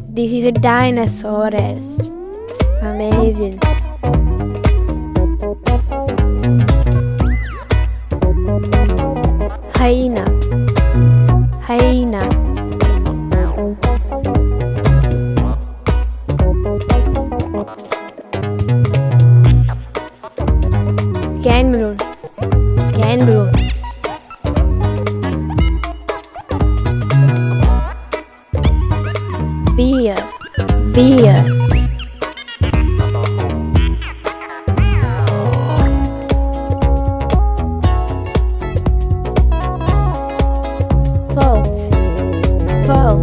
This is a dinosaurus. Amazing. Hyena. Hyena. Kangaroo. Kangaroo. Bear. Bear. Fox. Fox.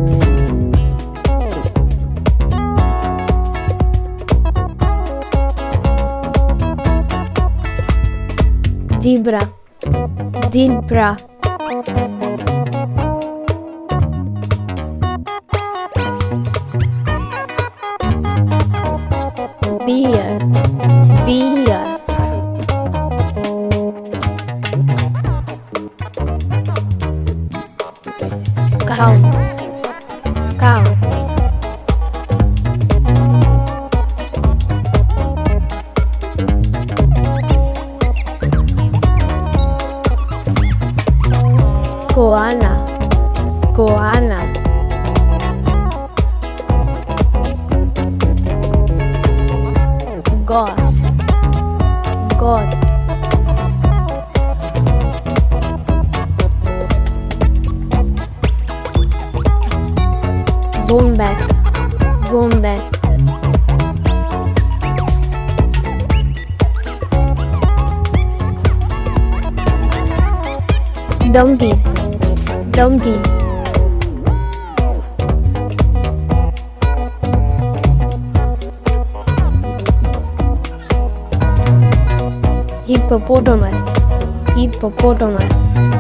Zebra. Zebra. Bear. Bear. Cow. Cow. Koala. Koala. God. God. Wombat. Wombat. Donkey. Donkey. Hippopotamus. Hippopotamus.